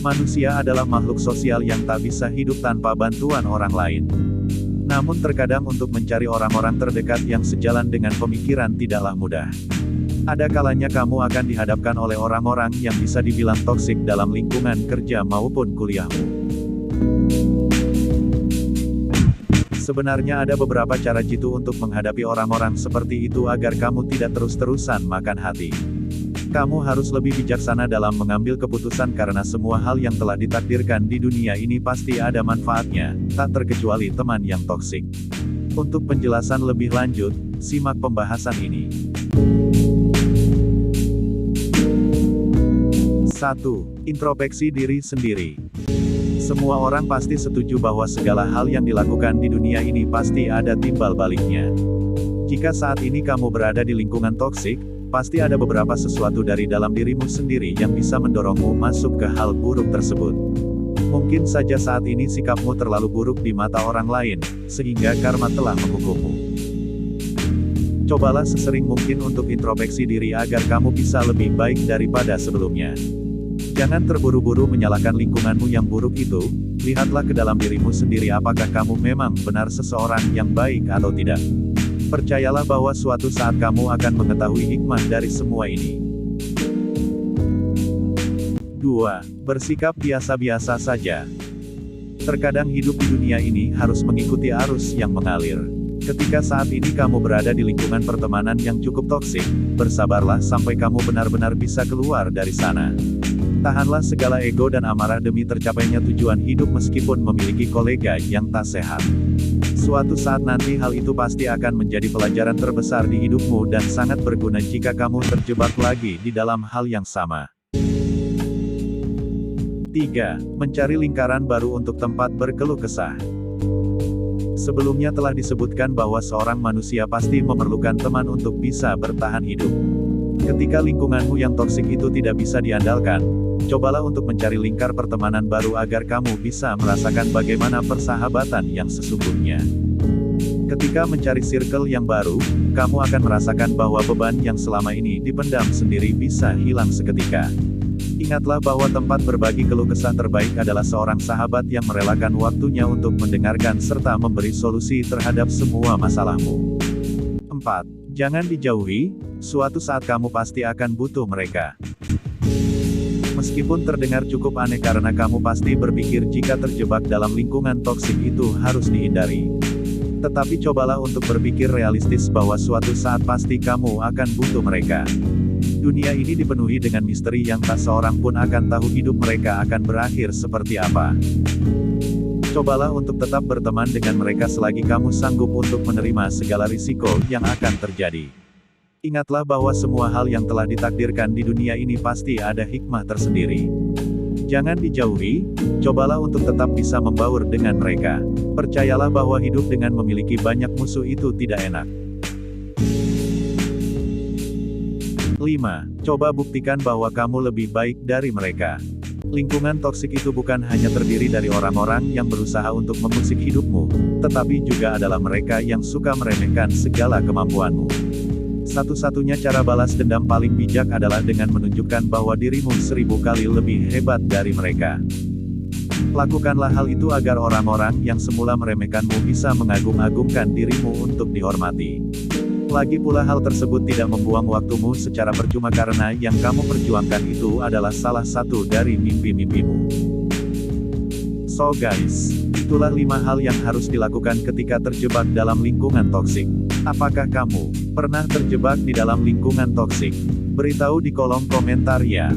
Manusia adalah makhluk sosial yang tak bisa hidup tanpa bantuan orang lain. Namun terkadang untuk mencari orang-orang terdekat yang sejalan dengan pemikiran tidaklah mudah. Ada kalanya kamu akan dihadapkan oleh orang-orang yang bisa dibilang toksik dalam lingkungan kerja maupun kuliahmu. Sebenarnya ada beberapa cara jitu untuk menghadapi orang-orang seperti itu agar kamu tidak terus-terusan makan hati. Kamu harus lebih bijaksana dalam mengambil keputusan karena semua hal yang telah ditakdirkan di dunia ini pasti ada manfaatnya, tak terkecuali teman yang toksik. Untuk penjelasan lebih lanjut, simak pembahasan ini. 1. Introspeksi diri sendiri. Semua orang pasti setuju bahwa segala hal yang dilakukan di dunia ini pasti ada timbal baliknya. Jika saat ini kamu berada di lingkungan toksik, pasti ada beberapa sesuatu dari dalam dirimu sendiri yang bisa mendorongmu masuk ke hal buruk tersebut. Mungkin saja saat ini sikapmu terlalu buruk di mata orang lain, sehingga karma telah menghukummu. Cobalah sesering mungkin untuk introspeksi diri agar kamu bisa lebih baik daripada sebelumnya. Jangan terburu-buru menyalahkan lingkunganmu yang buruk itu, lihatlah ke dalam dirimu sendiri apakah kamu memang benar seseorang yang baik atau tidak. Percayalah bahwa suatu saat kamu akan mengetahui hikmah dari semua ini. 2. Bersikap biasa-biasa saja. Terkadang hidup di dunia ini harus mengikuti arus yang mengalir. Ketika saat ini kamu berada di lingkungan pertemanan yang cukup toksik, bersabarlah sampai kamu benar-benar bisa keluar dari sana. Tahanlah segala ego dan amarah demi tercapainya tujuan hidup meskipun memiliki kolega yang tak sehat. Suatu saat nanti hal itu pasti akan menjadi pelajaran terbesar di hidupmu dan sangat berguna jika kamu terjebak lagi di dalam hal yang sama. 3. Mencari lingkaran baru untuk tempat berkeluh kesah. Sebelumnya telah disebutkan bahwa seorang manusia pasti memerlukan teman untuk bisa bertahan hidup. Ketika lingkunganmu yang toksik itu tidak bisa diandalkan, cobalah untuk mencari lingkar pertemanan baru agar kamu bisa merasakan bagaimana persahabatan yang sesungguhnya. Ketika mencari circle yang baru, kamu akan merasakan bahwa beban yang selama ini dipendam sendiri bisa hilang seketika. Ingatlah bahwa tempat berbagi keluh kesah terbaik adalah seorang sahabat yang merelakan waktunya untuk mendengarkan serta memberi solusi terhadap semua masalahmu. 4. Jangan dijauhi, suatu saat kamu pasti akan butuh mereka. Meskipun terdengar cukup aneh karena kamu pasti berpikir jika terjebak dalam lingkungan toksik itu harus dihindari. Tetapi cobalah untuk berpikir realistis bahwa suatu saat pasti kamu akan butuh mereka. Dunia ini dipenuhi dengan misteri yang tak seorang pun akan tahu hidup mereka akan berakhir seperti apa. Cobalah untuk tetap berteman dengan mereka selagi kamu sanggup untuk menerima segala risiko yang akan terjadi. Ingatlah bahwa semua hal yang telah ditakdirkan di dunia ini pasti ada hikmah tersendiri. Jangan dijauhi, cobalah untuk tetap bisa membaur dengan mereka. Percayalah bahwa hidup dengan memiliki banyak musuh itu tidak enak. 5. Coba buktikan bahwa kamu lebih baik dari mereka. Lingkungan toksik itu bukan hanya terdiri dari orang-orang yang berusaha untuk mengusik hidupmu, tetapi juga adalah mereka yang suka meremehkan segala kemampuanmu. Satu-satunya cara balas dendam paling bijak adalah dengan menunjukkan bahwa dirimu 1000 kali lebih hebat dari mereka. Lakukanlah hal itu agar orang-orang yang semula meremehkanmu bisa mengagung-agungkan dirimu untuk dihormati. Lagi pula hal tersebut tidak membuang waktumu secara percuma karena yang kamu perjuangkan itu adalah salah satu dari mimpi-mimpimu. So guys, itulah 5 hal yang harus dilakukan ketika terjebak dalam lingkungan toksik. Apakah kamu pernah terjebak di dalam lingkungan toksik? Beritahu di kolom komentar ya.